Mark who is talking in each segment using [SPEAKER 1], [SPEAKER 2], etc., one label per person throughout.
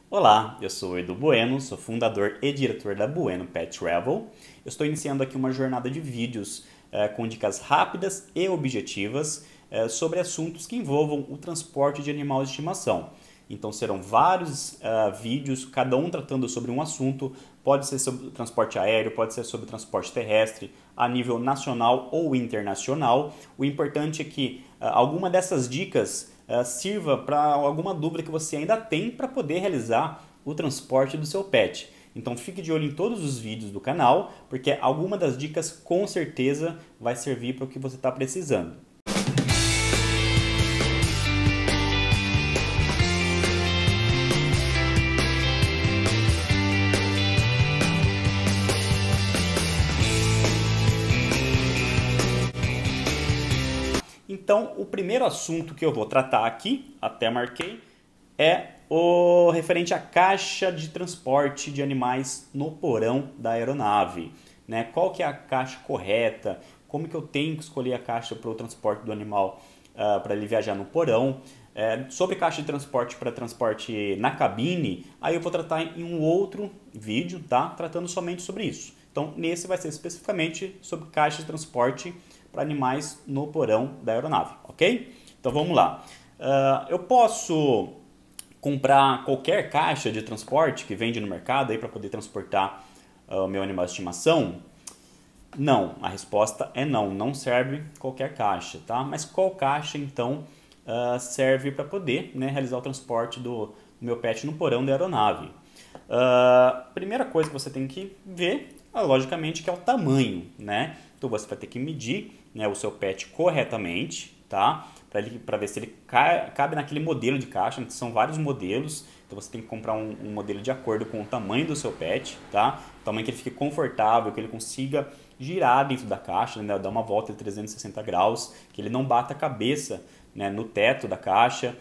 [SPEAKER 1] Olá, eu sou o Edu Bueno, sou fundador e diretor da Bueno Pet Travel. Eu estou iniciando aqui uma jornada de vídeos com dicas rápidas e objetivas sobre assuntos que envolvam o transporte de animais de estimação. Então serão vários vídeos, cada um tratando sobre um assunto, pode ser sobre transporte aéreo, pode ser sobre transporte terrestre, a nível nacional ou internacional. O importante é que alguma dessas dicas sirva para alguma dúvida que você ainda tem para poder realizar o transporte do seu pet. Então fique de olho em todos os vídeos do canal, porque alguma das dicas com certeza vai servir para o que você está precisando. Então, o primeiro assunto que eu vou tratar aqui, até marquei, é o referente à caixa de transporte de animais no porão da aeronave. Né? Qual que é a caixa correta? Como que eu tenho que escolher a caixa para o transporte do animal para ele viajar no porão? Sobre caixa de transporte para transporte na cabine, aí eu vou tratar em um outro vídeo, tá? Tratando somente sobre isso. Então, nesse vai ser especificamente sobre caixa de transporte para animais no porão da aeronave, ok? Então vamos lá. Eu posso comprar qualquer caixa de transporte que vende no mercado aí para poder transportar o meu animal de estimação? Não, a resposta é não, não serve qualquer caixa, tá? Mas qual caixa então serve para poder, né, realizar o transporte do meu pet no porão da aeronave? Primeira coisa que você tem que ver, logicamente, que é o tamanho, né? Então você vai ter que medir, né, o seu pet corretamente, tá? Para ver se ele cabe naquele modelo de caixa, né? São vários modelos, então você tem que comprar um modelo de acordo com o tamanho do seu pet, tá? O tamanho que ele fique confortável, que ele consiga girar dentro da caixa, né? Dar uma volta de 360 graus, que ele não bata a cabeça, né, no teto da caixa,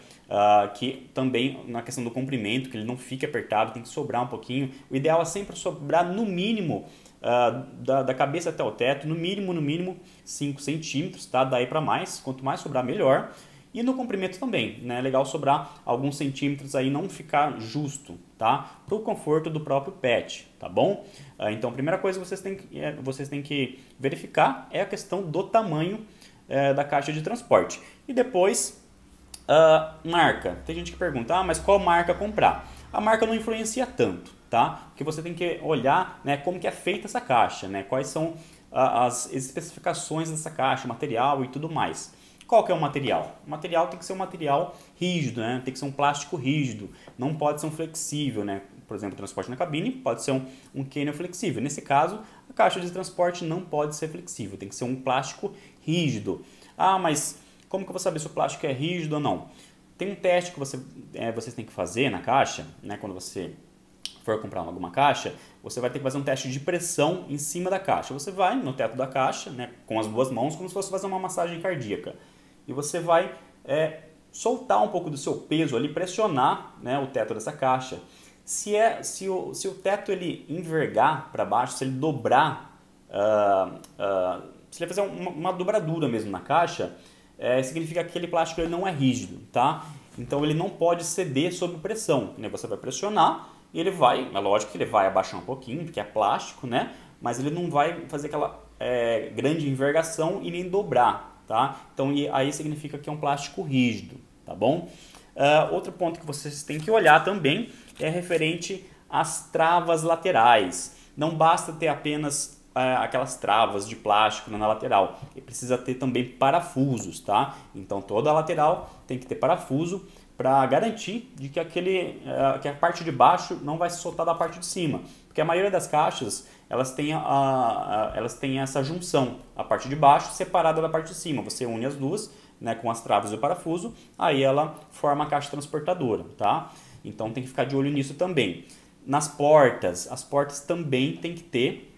[SPEAKER 1] que também na questão do comprimento, que ele não fique apertado, tem que sobrar um pouquinho. O ideal é sempre sobrar no mínimo da cabeça até o teto, no mínimo 5 centímetros, tá? Daí para mais, quanto mais sobrar melhor. E no comprimento também, né? É legal sobrar alguns centímetros aí, não ficar justo, tá? Para o conforto do próprio pet, tá bom? Então a primeira coisa que vocês têm que verificar é a questão do tamanho da caixa de transporte. E depois, marca. Tem gente que pergunta, mas qual marca comprar? A marca não influencia tanto, tá? Porque você tem que olhar, né, como que é feita essa caixa, né? Quais são as especificações dessa caixa, material e tudo mais. Qual que é o material? O material tem que ser um material rígido, né? Tem que ser um plástico rígido, não pode ser um flexível, né? Por exemplo, transporte na cabine pode ser um cânion flexível. Nesse caso, a caixa de transporte não pode ser flexível, tem que ser um plástico rígido. Mas como que eu vou saber se o plástico é rígido ou não? Tem um teste que vocês têm que fazer na caixa, né? Quando você for comprar alguma caixa, você vai ter que fazer um teste de pressão em cima da caixa. Você vai no teto da caixa, né, com as duas mãos, como se fosse fazer uma massagem cardíaca. E você vai soltar um pouco do seu peso ali, pressionar, né, o teto dessa caixa. Se o teto ele envergar para baixo, se ele dobrar, se ele fizer uma dobradura mesmo na caixa, significa que aquele plástico ele não é rígido, tá? Então ele não pode ceder sob pressão, né? Você vai pressionar e ele vai, é lógico que ele vai abaixar um pouquinho, porque é plástico, né? Mas ele não vai fazer aquela grande envergação e nem dobrar, tá? Então aí significa que é um plástico rígido, tá bom? Outro ponto que vocês têm que olhar também é referente às travas laterais. Não basta ter apenas aquelas travas de plástico na lateral, e precisa ter também parafusos, tá? Então toda a lateral tem que ter parafuso para garantir de que que a parte de baixo não vai se soltar da parte de cima, porque a maioria das caixas elas têm essa junção, a parte de baixo separada da parte de cima. Você une as duas, né, com as travas e o parafuso, aí ela forma a caixa transportadora, tá? Então tem que ficar de olho nisso também. Nas portas, as portas também tem que ter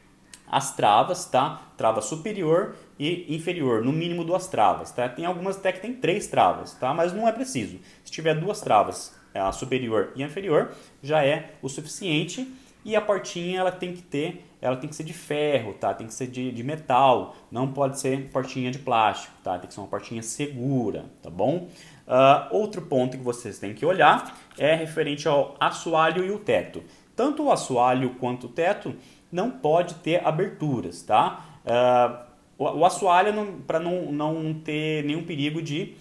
[SPEAKER 1] as travas, tá? Trava superior e inferior, no mínimo 2 travas, tá? Tem algumas até que tem 3 travas, tá? Mas não é preciso. Se tiver 2 travas, a superior e a inferior, já é o suficiente. E a portinha ela tem que ser de ferro, tá? Tem que ser de metal, não pode ser portinha de plástico, tá? Tem que ser uma portinha segura, tá bom? Outro ponto que vocês têm que olhar é referente ao assoalho e o teto. Tanto o assoalho quanto o teto não pode ter aberturas, tá? O assoalho para não ter nenhum perigo de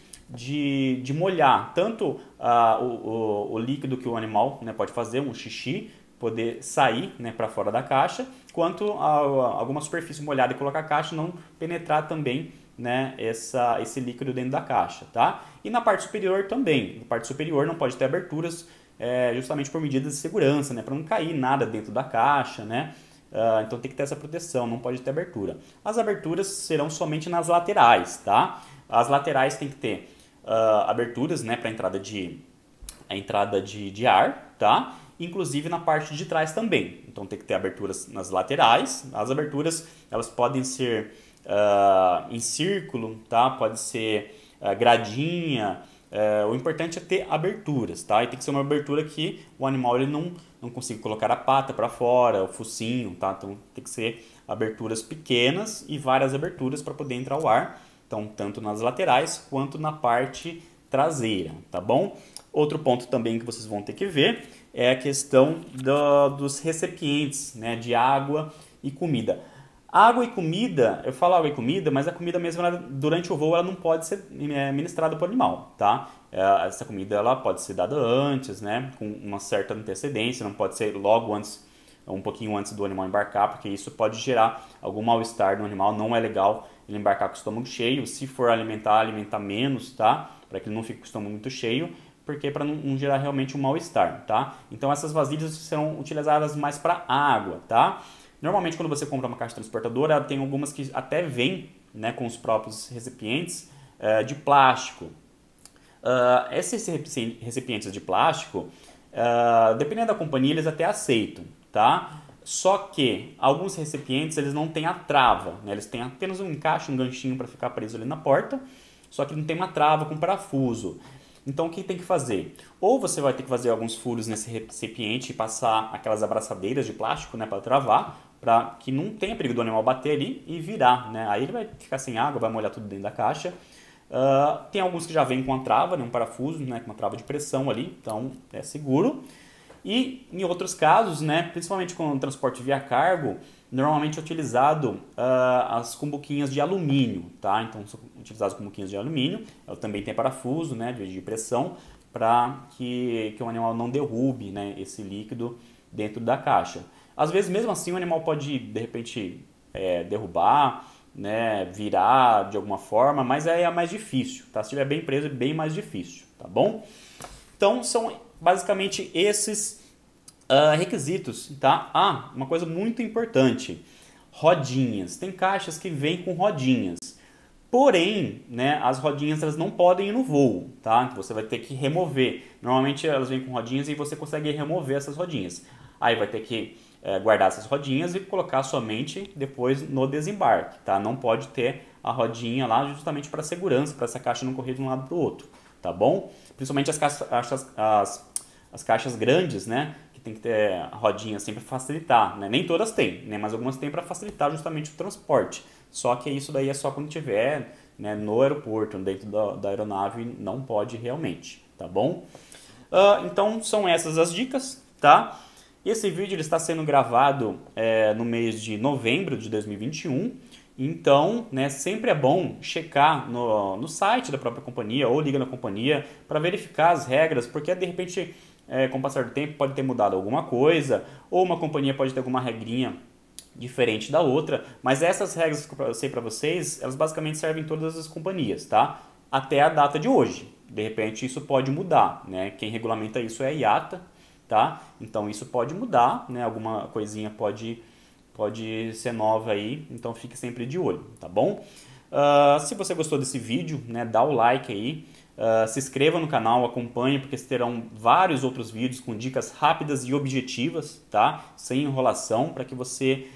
[SPEAKER 1] molhar tanto o líquido que o animal, né, pode fazer, um xixi, poder sair, né, para fora da caixa, quanto alguma superfície molhada e colocar a caixa não penetrar também, né, esse líquido dentro da caixa, tá? E na parte superior também. Na parte superior não pode ter aberturas, justamente por medidas de segurança, né, para não cair nada dentro da caixa, né? Então tem que ter essa proteção, não pode ter abertura. As aberturas serão somente nas laterais, tá? As laterais tem que ter aberturas, né, para a entrada de ar, tá? Inclusive na parte de trás também. Então tem que ter aberturas nas laterais. As aberturas elas podem ser em círculo, tá? Pode ser gradinha. O importante é ter aberturas, tá? E tem que ser uma abertura que o animal ele não consiga colocar a pata para fora, o focinho, tá? Então tem que ser aberturas pequenas e várias aberturas para poder entrar o ar. Então tanto nas laterais quanto na parte traseira, tá bom? Outro ponto também que vocês vão ter que ver é a questão dos recipientes, né, de água e comida. Água e comida, eu falo água e comida, mas a comida mesmo, durante o voo, ela não pode ser ministrada para o animal, tá? Essa comida ela pode ser dada antes, né, com uma certa antecedência, não pode ser logo antes, um pouquinho antes do animal embarcar, porque isso pode gerar algum mal-estar no animal, não é legal ele embarcar com o estômago cheio. Se for alimentar menos, tá? Para que ele não fique com o estômago muito cheio, porque para não gerar realmente um mal-estar, tá? Então essas vasilhas serão utilizadas mais para água, tá? Normalmente quando você compra uma caixa transportadora, tem algumas que até vêm, né, com os próprios recipientes de plástico. Esses recipientes de plástico, dependendo da companhia, eles até aceitam, tá? Só que alguns recipientes eles não têm a trava, né? Eles têm apenas um encaixe, um ganchinho para ficar preso ali na porta, só que não tem uma trava com parafuso. Então o que tem que fazer? Ou você vai ter que fazer alguns furos nesse recipiente e passar aquelas abraçadeiras de plástico, né, para travar, para que não tenha perigo do animal bater ali e virar, né? Aí ele vai ficar sem água, vai molhar tudo dentro da caixa. Tem alguns que já vêm com a trava, né, um parafuso, né, com uma trava de pressão ali, então é seguro. E em outros casos, né, principalmente com o transporte via cargo, normalmente é utilizado as cumbuquinhas de alumínio, tá? Então são utilizadas cumbuquinhas de alumínio, ela também tem parafuso, né, de pressão, para que o animal não derrube, né, esse líquido dentro da caixa. Às vezes mesmo assim o animal pode de repente derrubar, né, virar de alguma forma, mas aí é mais difícil, tá? Se estiver bem preso é bem mais difícil, tá bom? Então são basicamente esses requisitos, tá? Uma coisa muito importante, rodinhas. Tem caixas que vêm com rodinhas, porém, né, as rodinhas elas não podem ir no voo, tá? Você vai ter que remover. Normalmente elas vêm com rodinhas e você consegue remover essas rodinhas. Aí vai ter que guardar essas rodinhas e colocar somente depois no desembarque, tá? Não pode ter a rodinha lá justamente para segurança, para essa caixa não correr de um lado para o outro, tá bom? Principalmente as caixas grandes, né? Que tem que ter a rodinha assim para facilitar, né? Nem todas têm, né? Mas algumas têm para facilitar justamente o transporte. Só que isso daí é só quando tiver, né, no aeroporto, dentro da aeronave, não pode realmente, tá bom? Então são essas as dicas, tá? Esse vídeo ele está sendo gravado no mês de novembro de 2021. Então, né, sempre é bom checar no site da própria companhia ou liga na companhia para verificar as regras, porque de repente, com o passar do tempo, pode ter mudado alguma coisa, ou uma companhia pode ter alguma regrinha diferente da outra, mas essas regras que eu sei para vocês, elas basicamente servem em todas as companhias, tá? Até a data de hoje. De repente isso pode mudar, né? Quem regulamenta isso é a IATA, tá? Então isso pode mudar, né? Alguma coisinha pode ser nova aí, então fique sempre de olho, tá bom? Se você gostou desse vídeo, né, dá o like aí, se inscreva no canal, acompanhe, porque terão vários outros vídeos com dicas rápidas e objetivas, tá? Sem enrolação, para que você,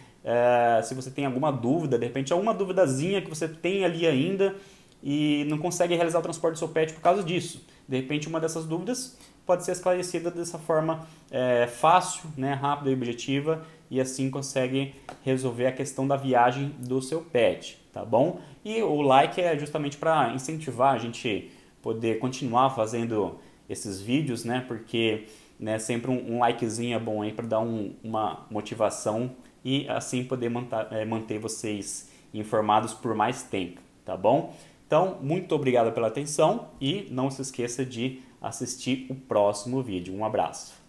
[SPEAKER 1] se você tem alguma dúvida, de repente alguma duvidazinha que você tem ali ainda e não consegue realizar o transporte do seu pet por causa disso, de repente uma dessas dúvidas pode ser esclarecida dessa forma fácil, né, rápida e objetiva, e assim consegue resolver a questão da viagem do seu pet, tá bom? E o like é justamente para incentivar a gente poder continuar fazendo esses vídeos, né? Porque, né, sempre um likezinho é bom aí para dar uma motivação e assim poder manter vocês informados por mais tempo, tá bom? Então, muito obrigado pela atenção e não se esqueça de assistir o próximo vídeo. Um abraço!